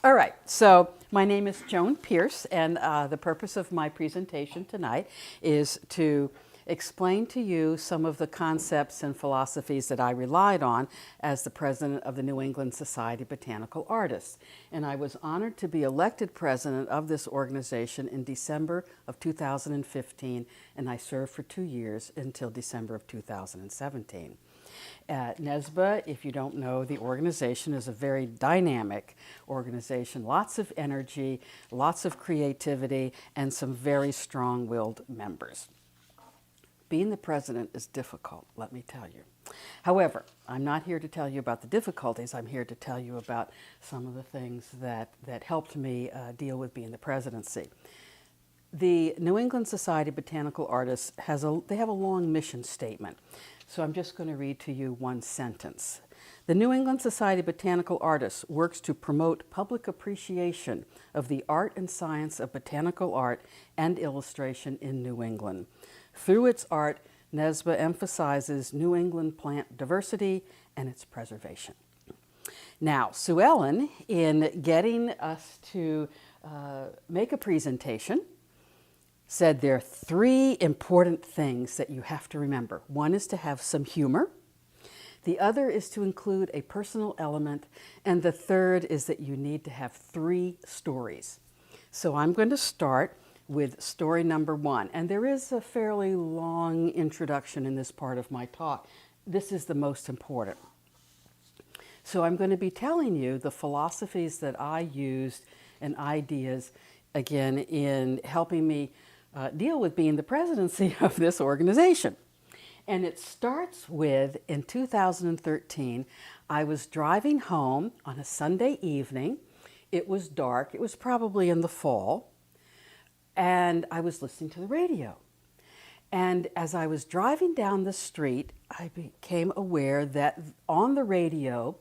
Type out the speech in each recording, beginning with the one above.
All right, so my name is Joan Pierce, and the purpose of my presentation tonight is to explain to you some of the concepts and philosophies that I relied on as the president of the New England Society of Botanical Artists. And I was honored to be elected president of this organization in December of 2015, and I served for 2 years until December of 2017. At NESBA, if you don't know, the organization is a very dynamic organization, lots of energy, lots of creativity, and some very strong-willed members. Being the president is difficult, let me tell you. However, I'm not here to tell you about the difficulties. I'm here to tell you about some of the things that helped me deal with being the presidency. The New England Society of Botanical Artists they have a long mission statement. So I'm just going to read to you one sentence. The New England Society of Botanical Artists works to promote public appreciation of the art and science of botanical art and illustration in New England. Through its art, NESBA emphasizes New England plant diversity and its preservation. Now, Sue Ellen, in getting us to make a presentation, said there are 3 important things that you have to remember. One is to have some humor. The other is to include a personal element. And the third is that you need to have 3 stories. So I'm going to start with story number 1. And there is a fairly long introduction in this part of my talk. This is the most important. So I'm going to be telling you the philosophies that I used and ideas, again, in helping me deal with being the presidency of this organization. And it starts with, in 2013, I was driving home on a Sunday evening. It was dark. It was probably in the fall. And I was listening to the radio. And as I was driving down the street, I became aware that on the radio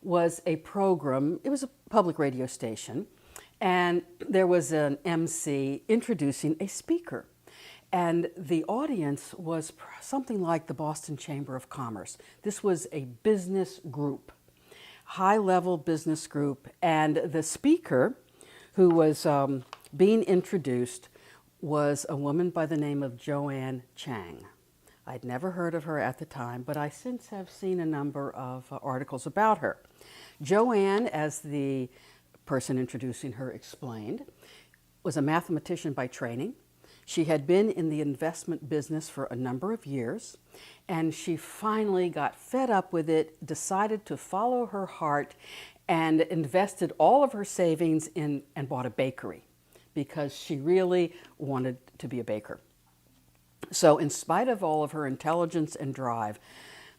was a program. It was a public radio station. And there was an MC introducing a speaker. And the audience was something like the Boston Chamber of Commerce. This was a business group, high-level business group. And the speaker who was being introduced was a woman by the name of Joan Chang. I'd never heard of her at the time, but I since have seen a number of articles about her. Joanne, as the person introducing her explained, was a mathematician by training. She had been in the investment business for a number of years, and she finally got fed up with it, decided to follow her heart, and invested all of her savings in and bought a bakery because she really wanted to be a baker. So in spite of all of her intelligence and drive,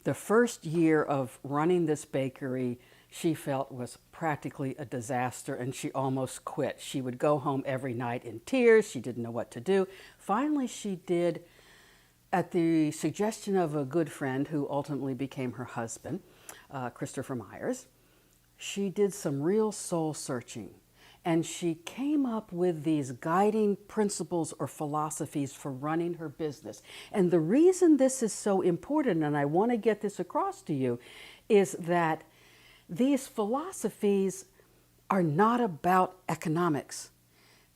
the first year of running this bakery she felt was practically a disaster, and she almost quit. She would go home every night in tears. She didn't know what to do. Finally, she did, at the suggestion of a good friend who ultimately became her husband, Christopher Myers, she did some real soul searching. And she came up with these guiding principles or philosophies for running her business. And the reason this is so important, and I want to get this across to you, is that these philosophies are not about economics.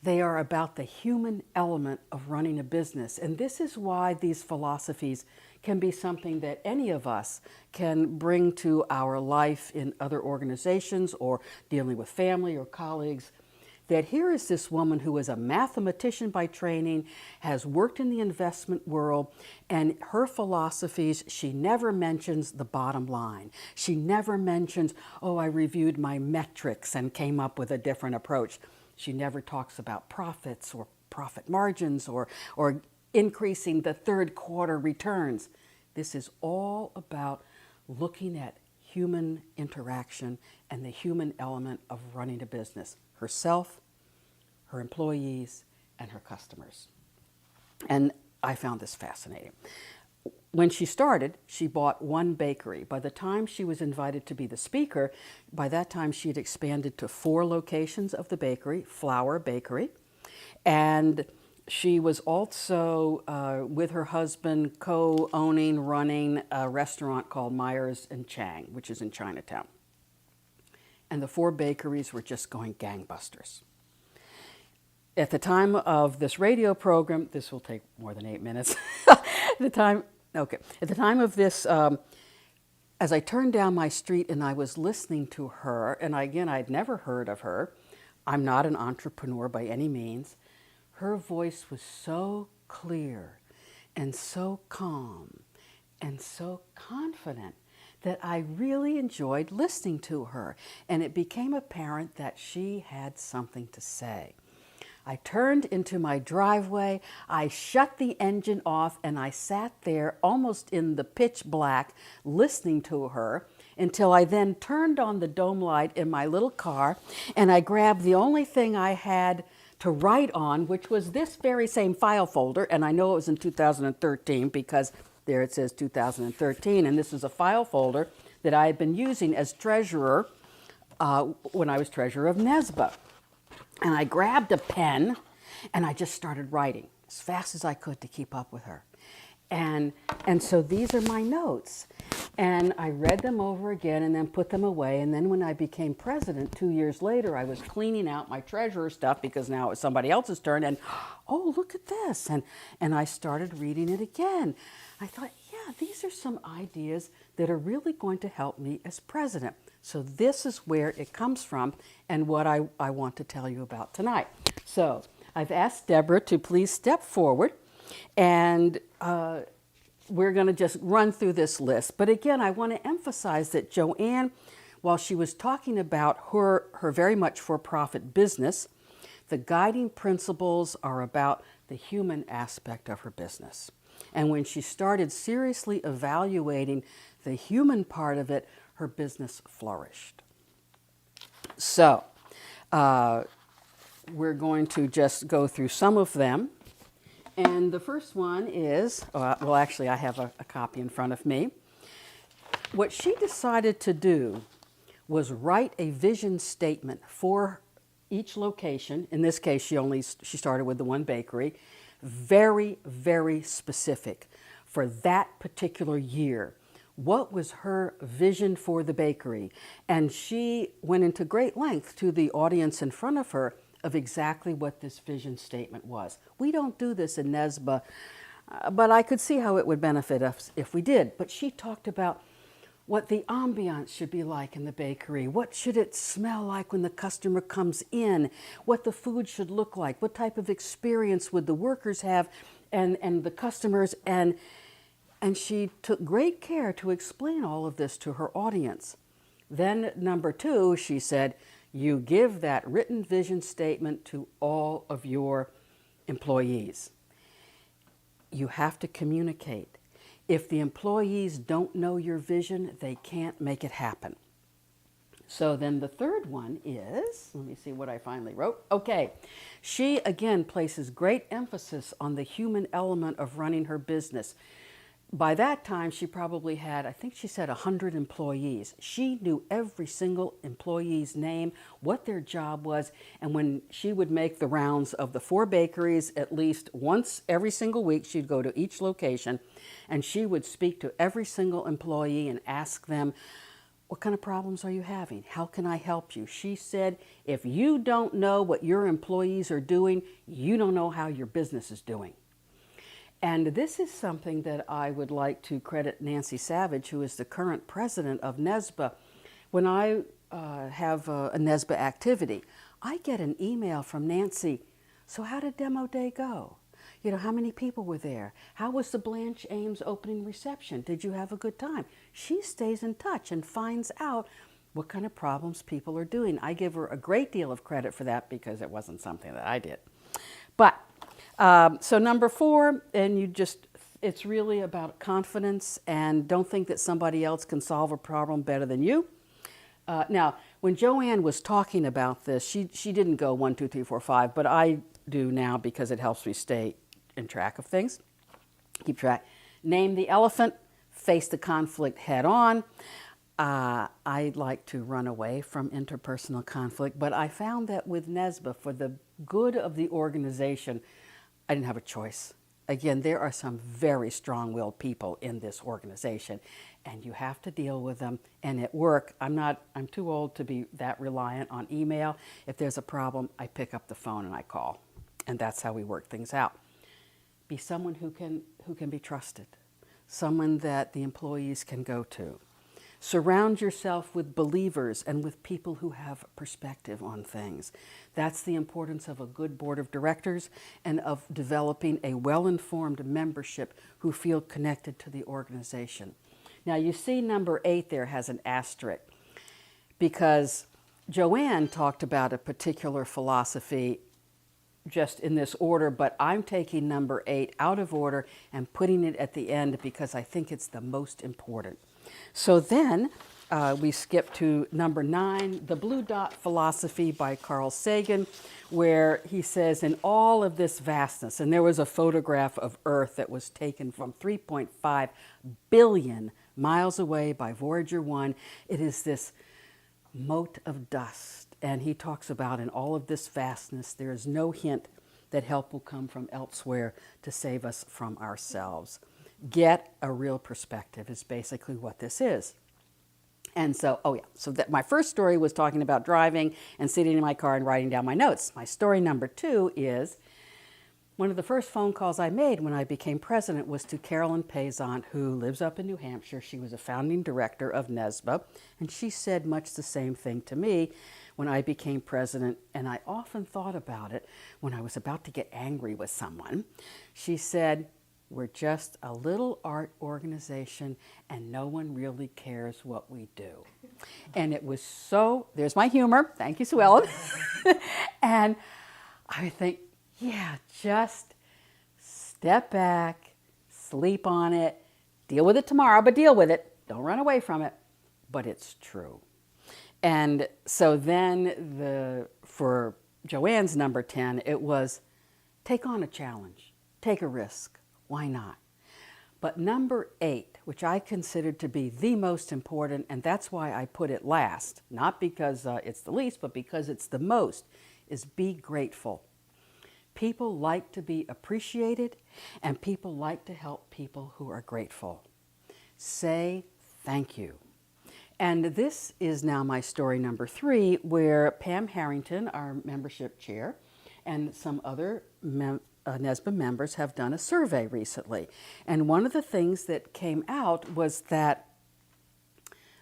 They are about the human element of running a business. And this is why these philosophies can be something that any of us can bring to our life in other organizations or dealing with family or colleagues. That here is this woman who is a mathematician by training, has worked in the investment world, and her philosophies, she never mentions the bottom line. She never mentions, oh, I reviewed my metrics and came up with a different approach. She never talks about profits or profit margins or increasing the third quarter returns. This is all about looking at human interaction and the human element of running a business. Herself, her employees, and her customers. And I found this fascinating. When she started, she bought one bakery. By the time she was invited to be the speaker, by that time she had expanded to 4 locations of the bakery, Flour Bakery. And she was also, with her husband, co-owning, running a restaurant called Myers and Chang, which is in Chinatown. and the 4 bakeries were just going gangbusters. At the time of this radio program, this will take more than 8 minutes. At the time of this, as I turned down my street and I was listening to her, and again, I'd never heard of her. I'm not an entrepreneur by any means. Her voice was so clear and so calm and so confident that I really enjoyed listening to her, and it became apparent that she had something to say. I turned into my driveway, I shut the engine off, and I sat there almost in the pitch black listening to her until I then turned on the dome light in my little car, and I grabbed the only thing I had to write on, which was this very same file folder, and I know it was in 2013 because there it says 2013, and this is a file folder that I had been using as treasurer when I was treasurer of NESBA. And I grabbed a pen and I just started writing as fast as I could to keep up with her. And so these are my notes. And I read them over again and then put them away. And then when I became president 2 years later, I was cleaning out my treasurer stuff because now it was somebody else's turn. And, oh, look at this. And I started reading it again. I thought, yeah, these are some ideas that are really going to help me as president. So this is where it comes from and what I want to tell you about tonight. So I've asked Deborah to please step forward, and we're going to just run through this list. But again, I want to emphasize that Joanne, while she was talking about her very much for-profit business, the guiding principles are about the human aspect of her business. And when she started seriously evaluating the human part of it, her business flourished. So, we're going to just go through some of them. And the first one is, well, actually, I have a copy in front of me. What she decided to do was write a vision statement for each location. In this case, she started with the 1 bakery. Very, very specific for that particular year. What was her vision for the bakery? And she went into great length to the audience in front of her of exactly what this vision statement was. We don't do this in NESBA, but I could see how it would benefit us if we did. But she talked about what the ambiance should be like in the bakery, what should it smell like when the customer comes in, what the food should look like, what type of experience would the workers have and the customers, and she took great care to explain all of this to her audience. Then number 2, she said, you give that written vision statement to all of your employees. You have to communicate. If the employees don't know your vision, they can't make it happen. So then the third one is, let me see what I finally wrote. Okay, she again places great emphasis on the human element of running her business. By that time, she probably had, I think she said 100 employees. She knew every single employee's name, what their job was, and when she would make the rounds of the 4 bakeries, at least once every single week, she'd go to each location, and she would speak to every single employee and ask them, what kind of problems are you having? How can I help you? She said, if you don't know what your employees are doing, you don't know how your business is doing. And this is something that I would like to credit Nancy Savage, who is the current president of NESBA. When I have a NESBA activity, I get an email from Nancy. So how did demo day go? You know, how many people were there? How was the Blanche Ames opening reception? Did you have a good time? She stays in touch and finds out what kind of problems people are doing. I give her a great deal of credit for that because it wasn't something that I did. But so number 4, and it's really about confidence, and don't think that somebody else can solve a problem better than you. Now, when Joanne was talking about this, she didn't go 1, 2, 3, 4, 5, but I do now because it helps me stay in track of things. Keep track. Name the elephant, face the conflict head on. I like to run away from interpersonal conflict, but I found that with NESBA, for the good of the organization, I didn't have a choice. again, there are some very strong-willed people in this organization, and you have to deal with them. And at work, I'm too old to be that reliant on email. If there's a problem, I pick up the phone and I call. And that's how we work things out. Be someone who can be trusted, someone that the employees can go to. Surround yourself with believers and with people who have perspective on things. That's the importance of a good board of directors and of developing a well-informed membership who feel connected to the organization. Now you see number 8 there has an asterisk because Joanne talked about a particular philosophy just in this order, but I'm taking number 8 out of order and putting it at the end because I think it's the most important. So then we skip to number 9, the Blue Dot Philosophy by Carl Sagan, where he says, in all of this vastness, and there was a photograph of Earth that was taken from 3.5 billion miles away by Voyager 1. It is this mote of dust. And he talks about in all of this vastness, there is no hint that help will come from elsewhere to save us from ourselves. Get a real perspective is basically what this is. And so, so that my first story was talking about driving and sitting in my car and writing down my notes. My story number 2 is one of the first phone calls I made when I became president was to Carolyn Payzant, who lives up in New Hampshire. She was a founding director of NESBA, and she said much the same thing to me when I became president, and I often thought about it when I was about to get angry with someone. She said, we're just a little art organization and no one really cares what we do. And it was so, there's my humor, thank you, Sue Ellen. And I think, yeah, just step back, sleep on it, deal with it tomorrow, but deal with it. Don't run away from it. But it's true. And so then for Joanne's number 10, it was take on a challenge, take a risk. Why not? But number 8, which I considered to be the most important, and that's why I put it last, not because it's the least, but because it's the most, is be grateful. People like to be appreciated, and people like to help people who are grateful. Say thank you. And this is now my story number 3, where Pam Harrington, our membership chair, and some other NESBA members have done a survey recently. And one of the things that came out was that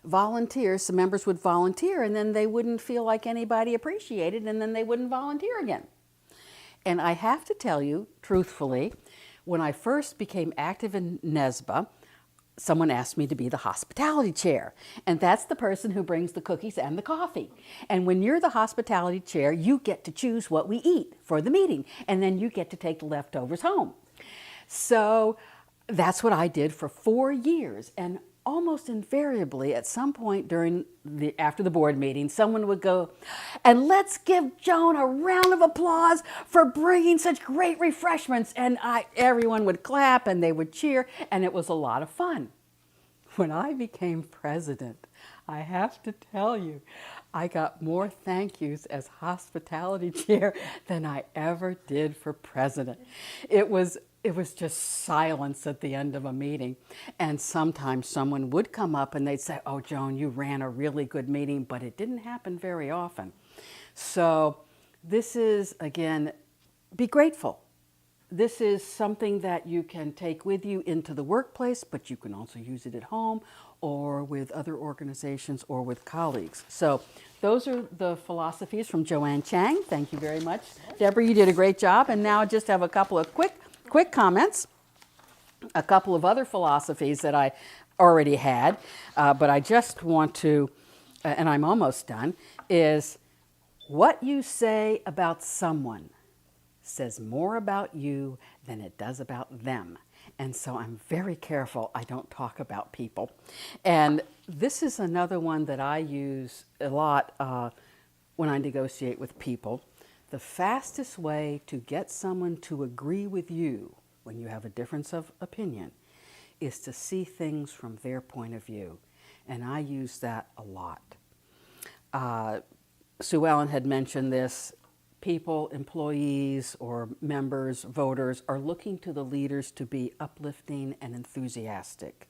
volunteers, some members would volunteer, and then they wouldn't feel like anybody appreciated, and then they wouldn't volunteer again. And I have to tell you, truthfully, when I first became active in NESBA, someone asked me to be the hospitality chair. And that's the person who brings the cookies and the coffee. And when you're the hospitality chair, you get to choose what we eat for the meeting. And then you get to take the leftovers home. So that's what I did for 4 years. And almost invariably, at some point after the board meeting, someone would go, and let's give Joan a round of applause for bringing such great refreshments. And everyone would clap and they would cheer, and it was a lot of fun. When I became president, I have to tell you, I got more thank yous as hospitality chair than I ever did for president. It was just silence at the end of a meeting. And sometimes someone would come up and they'd say, oh, Joan, you ran a really good meeting, but it didn't happen very often. So this is, again, be grateful. This is something that you can take with you into the workplace, but you can also use it at home or with other organizations or with colleagues. So those are the philosophies from Joanne Chang. Thank you very much. Deborah, you did a great job. And now I just have a couple of quick comments. A couple of other philosophies that I already had, but I just want to, and I'm almost done, is what you say about someone says more about you than it does about them. And so I'm very careful I don't talk about people. And this is another one that I use a lot when I negotiate with people. The fastest way to get someone to agree with you when you have a difference of opinion is to see things from their point of view. And I use that a lot. Sue Ellen had mentioned this. people, employees, or members, voters, are looking to the leaders to be uplifting and enthusiastic.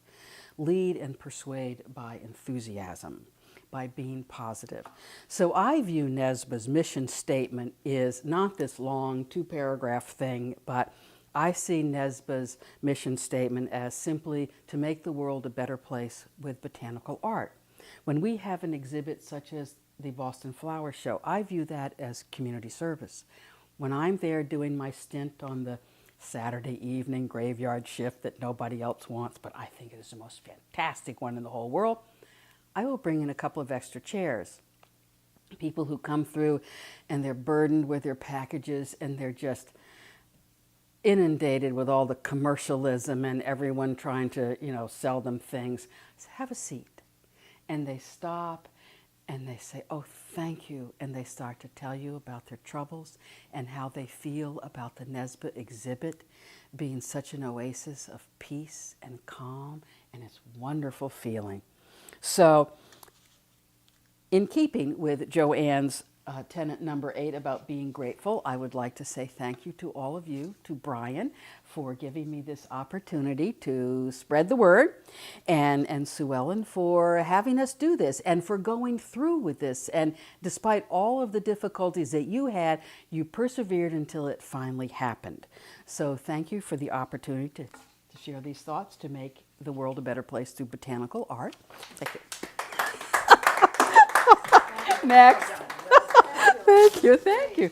Lead and persuade by enthusiasm, by being positive. So I view NESBA's mission statement is not this long 2-paragraph thing, but I see NESBA's mission statement as simply to make the world a better place with botanical art. When we have an exhibit such as the Boston Flower Show, I view that as community service. When I'm there doing my stint on the Saturday evening graveyard shift that nobody else wants, but I think it is the most fantastic one in the whole world, I will bring in a couple of extra chairs. People who come through and they're burdened with their packages and they're just inundated with all the commercialism and everyone trying to, sell them things. So have a seat. And they stop and they say, oh, thank you. And they start to tell you about their troubles and how they feel about the NESBA exhibit being such an oasis of peace and calm, and it's a wonderful feeling. So, in keeping with Joanne's tenet number 8 about being grateful, I would like to say thank you to all of you, to Brian for giving me this opportunity to spread the word, and Sue Ellen for having us do this and for going through with this. And despite all of the difficulties that you had, you persevered until it finally happened. So thank you for the opportunity to share these thoughts to make the world a better place through botanical art. Thank you. Next. Thank you.